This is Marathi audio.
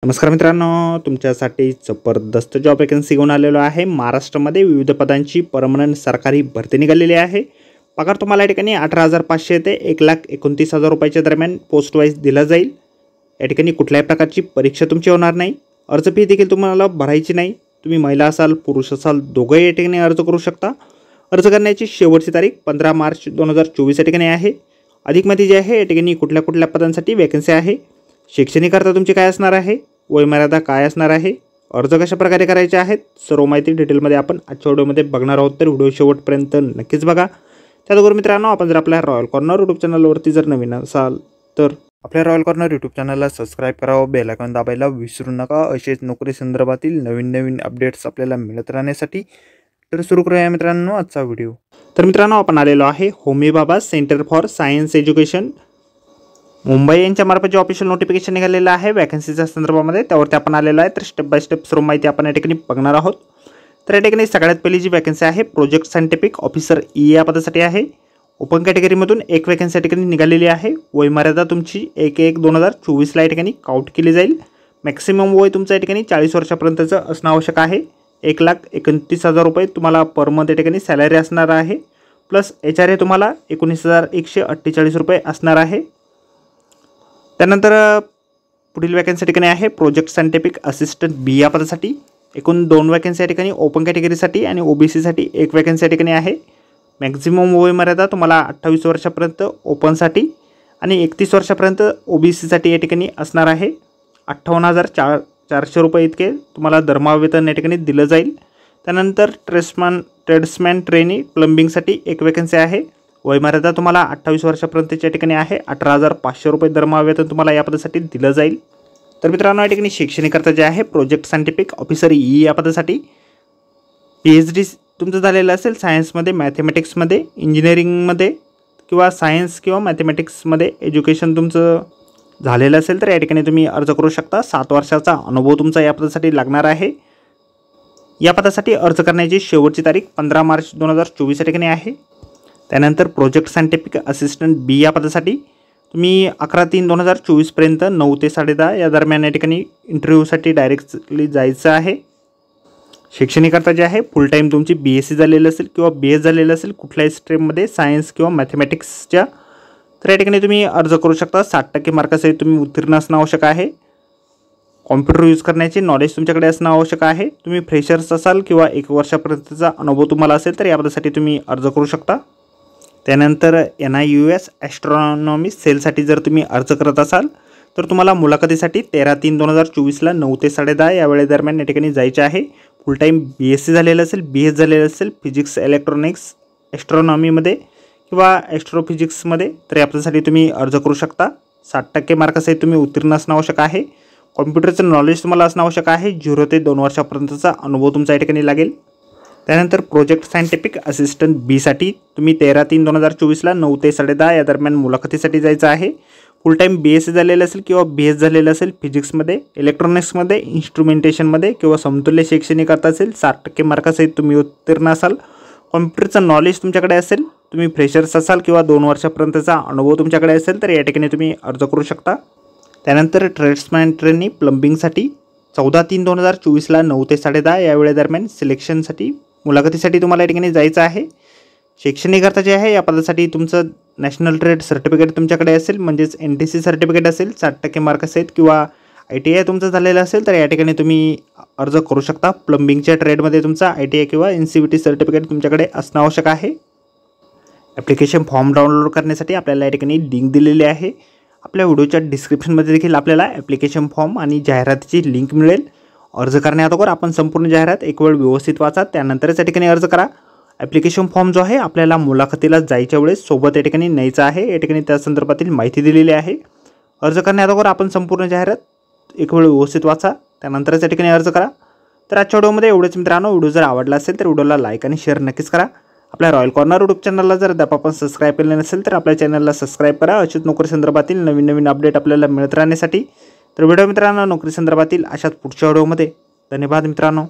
नमस्कार मित्रांनो, तुमच्यासाठी जबरदस्त जॉब वॅकन्सी घेऊन आलेलो आहे। महाराष्ट्रामध्ये विविध पदांची परमनंट सरकारी भरती निघालेली आहे। पगार तुम्हाला या ठिकाणी 18,500 ते 1,29,000 रुपयाच्या दरम्यान पोस्ट वाईज दिला जाईल। या ठिकाणी कुठल्याही प्रकारची परीक्षा तुमची होणार नाही। अर्ज फी देखील तुम्हाला भरायची नाही। तुम्ही महिला असाल पुरुष असाल दोघेही या ठिकाणी अर्ज करू शकता। अर्ज करण्याची शेवटची तारीख 15 मार्च 2024 या ठिकाणी आहे। अधिक माहिती जी आहे या ठिकाणी कुठल्या पदांसाठी वॅकन्सी आहे, शैक्षणिक अर्थ तुमची काय असणार आहे, वयमर्यादा काय असणार आहे, अर्ज कशा प्रकारे करायचे आहेत, सर्व माहिती डिटेलमध्ये आपण आजच्या व्हिडिओमध्ये बघणार आहोत। तर व्हिडिओ शेवटपर्यंत नक्कीच बघा। त्याचबरोबर मित्रांनो, आपण जर आपल्या रॉयल कॉर्नर यूट्यूब चॅनलवरती जर नवीन असाल तर आपल्या रॉयल कॉर्नर यूट्यूब चॅनलला सबस्क्राईब करावं, बेल आयकॉन दाबायला विसरू नका। असेच नोकरी संदर्भातील नवीन अपडेट्स आपल्याला मिळत राहण्यासाठी। तर सुरू करूया मित्रांनो आजचा व्हिडिओ। तर मित्रांनो, आपण आलेलो आहे Homi Bhabha centre for science education Mumbai यांच्यामार्फत जे ऑफिशियल नोटिफिकेशन निघालेलं आहे वॅकन्सीच्या संदर्भामध्ये, त्यावरती आपण आलेलो आहे। तर स्टेप बाय स्टेप सर्व माहिती आपण या ठिकाणी बघणार आहोत। तर या ठिकाणी सगळ्यात पहिली जी वॅकन्सी आहे प्रोजेक्ट सायंटिफिक ऑफिसर ई या पदासाठी आहे। ओपन कॅटेगरीमधून एक वॅकन्सी या ठिकाणी निघालेली आहे। वयमर्यादा तुमची 1/1/2024 ला या ठिकाणी काउंट केली जाईल। मॅक्सिमम वय तुमचं या ठिकाणी 40 वर्षापर्यंतचं असणं आवश्यक आहे। 1,29,000 रुपये तुम्हाला पर मंथ या ठिकाणी सॅलरी असणार आहे। प्लस HRA तुम्हाला 19,148 रुपये असणार आहे। त्यानंतर पुढील वॅकन्सी ठिकाणी आहे प्रोजेक्ट सायंटिफिक असिस्टंट बी या पदासाठी। एकूण 2 वॅकन्सी या ठिकाणी ओपन कॅटेगरीसाठी आणि OBC साठी एक वॅकन्सी या ठिकाणी आहे। मॅक्झिमम वयमर्यादा तुम्हाला 28 वर्षापर्यंत ओपनसाठी आणि 31 वर्षापर्यंत OBC साठी या ठिकाणी असणार आहे। 58,400 रुपये इतके तुम्हाला दरमहा या ठिकाणी दिलं जाईल। त्यानंतर ट्रेड्समॅन ट्रेनी प्लंबिंगसाठी एक वॅकन्सी आहे। वयमर्यादा तुम्हाला 28 वर्षापर्यंतच्या ठिकाणी आहे। 18,500 रुपये दरमहा वेतन तुम्हाला या पदासाठी दिलं जाईल। तर मित्रांनो, या ठिकाणी शैक्षणिक अर्थ जे आहे प्रोजेक्ट सायंटिफिक ऑफिसर ई या पदासाठी PhD तुमचं झालेलं असेल सायन्समध्ये, मॅथमॅटिक्समध्ये, इंजिनिअरिंगमध्ये किंवा सायन्स किंवा मॅथमॅटिक्समध्ये एज्युकेशन तुमचं झालेलं असेल तर या ठिकाणी तुम्ही अर्ज करू शकता। 7 वर्षाचा अनुभव तुमचा या पदासाठी लागणार आहे। या पदासाठी अर्ज करण्याची शेवटची तारीख 15 मार्च 2024 या ठिकाणी आहे। त्यानंतर प्रोजेक्ट सायंटिफिक असिस्टंट बी या पदासाठी तुम्ही 11/3/2024 पर्यंत 9 ते 10:30 या दरम्यान या ठिकाणी इंटरव्ह्यूसाठी डायरेक्टली जायचं आहे। शैक्षणिक अर्थ जे आहे फुल टाईम तुमची BSc झालेलं असेल किंवा BS झालेलं असेल कुठल्याही स्ट्रीममध्ये सायन्स किंवा मॅथमॅटिक्सच्या, तर या ठिकाणी तुम्ही अर्ज करू शकता। 60% मार्कासहित तुम्ही उत्तीर्ण असणं आवश्यक आहे। कॉम्प्युटर यूज करण्याचे नॉलेज तुमच्याकडे असणं आवश्यक आहे। तुम्ही फ्रेशर्स असाल किंवा 1 वर्षापर्यंतचा अनुभव तुम्हाला असेल तर या पदासाठी तुम्ही अर्ज करू शकता। त्यानंतर NIUS ॲस्ट्रॉनॉमी सेलसाठी जर तुम्ही अर्ज करत असाल तर तुम्हाला मुलाखतीसाठी 13/3/2024 ला 9 ते 10:30 या वेळेदरम्यान या ठिकाणी जायचे आहे। फुल टाईम BSc झालेलं असेल, BS झालेलं असेल फिजिक्स, इलेक्ट्रॉनिक्स, ॲस्ट्रॉनॉमीमध्ये किंवा ॲस्ट्रोफिजिक्समध्ये, तर यासाठी तुम्ही अर्ज करू शकता। 60% मार्कासहित तुम्ही उत्तीर्ण असणं आवश्यक आहे। कॉम्प्युटरचं नॉलेज तुम्हाला असणं आवश्यक आहे। 0 ते 2 वर्षापर्यंतचा अनुभव तुमचा या ठिकाणी लागेल। त्यानंतर प्रोजेक्ट सायंटिफिक असिस्टंट बीसाठी तुम्ही 13/3/2024 ला 9 ते 10:30 या दरम्यान मुलाखतीसाठी जायचं आहे। फुल टाईम BSc झालेलं असेल किंवा BS झालेलं असेल फिजिक्समध्ये, इलेक्ट्रॉनिक्समध्ये, इन्स्ट्रुमेंटेशनमध्ये किंवा समतुल्य शैक्षणिक अर्थ असेल, 60% मार्कासहित तुम्ही उत्तीर्ण असाल। कॉम्प्युटरचं नॉलेज तुमच्याकडे असेल, तुम्ही फ्रेशर्स असाल किंवा 2 वर्षापर्यंतचा अनुभव तुमच्याकडे असेल तर या ठिकाणी तुम्ही अर्ज करू शकता। त्यानंतर ट्रेड्समॅन ट्रेनी प्लंबिंगसाठी 14/3/2024 ला 9 ते 10:30 या वेळेदरम्यान सिलेक्शनसाठी मुलाखतीसाठी तुम्हाला या ठिकाणी जायचं आहे। शैक्षणिक अर्थ जे आहे या पदासाठी तुमचं नॅशनल ट्रेड सर्टिफिकेट तुमच्याकडे असेल, म्हणजेच NTC सर्टिफिकेट असेल 60% मार्कासहित किंवा ITI तुमचं झालेलं असेल तर या ठिकाणी तुम्ही अर्ज करू शकता। प्लंबिंगच्या ट्रेडमध्ये तुमचा ITI किंवा NCVT सर्टिफिकेट तुमच्याकडे असणं आवश्यक आहे। ॲप्लिकेशन फॉर्म डाउनलोड करण्यासाठी आपल्याला या ठिकाणी लिंक दिलेली आहे। आपल्या व्हिडिओच्या डिस्क्रिप्शनमध्ये देखील आपल्याला ॲप्लिकेशन फॉर्म आणि जाहिरातीची लिंक मिळेल। अर्ज करण्याअगोदर आपण संपूर्ण जाहिरात एक वेळ व्यवस्थित वाचा, त्यानंतरच या ठिकाणी अर्ज करा। ॲप्लिकेशन फॉर्म जो आहे आपल्याला मुलाखतीला जायच्या वेळेस सोबत या ठिकाणी न्यायचा आहे। या ठिकाणी त्या संदर्भातील माहिती दिलेली आहे। अर्ज करण्याअगोदर आपण संपूर्ण जाहिरात एक वेळ व्यवस्थित वाचा, त्यानंतरच या ठिकाणी अर्ज करा। तर आजच्या व्हिडिओमध्ये एवढेच मित्रांनो। व्हिडिओ जर आवडला असेल तर व्हिडिओला लाईक आणि शेअर नक्कीच करा। आपल्या रॉयल कॉर्नर यूट्यूब चॅनलला जर आपण सबस्क्राईब केले नसेल तर आपल्या चॅनलला सबस्क्राईब करा। अशीच नोकरी संदर्भातील नवीन अपडेट आपल्याला मिळत राहण्यासाठी। तर व्हिडिओ मित्रांनो नोकरी संदर्भातील अशाच पुढच्या व्हिडिओमध्ये। धन्यवाद मित्रांनो।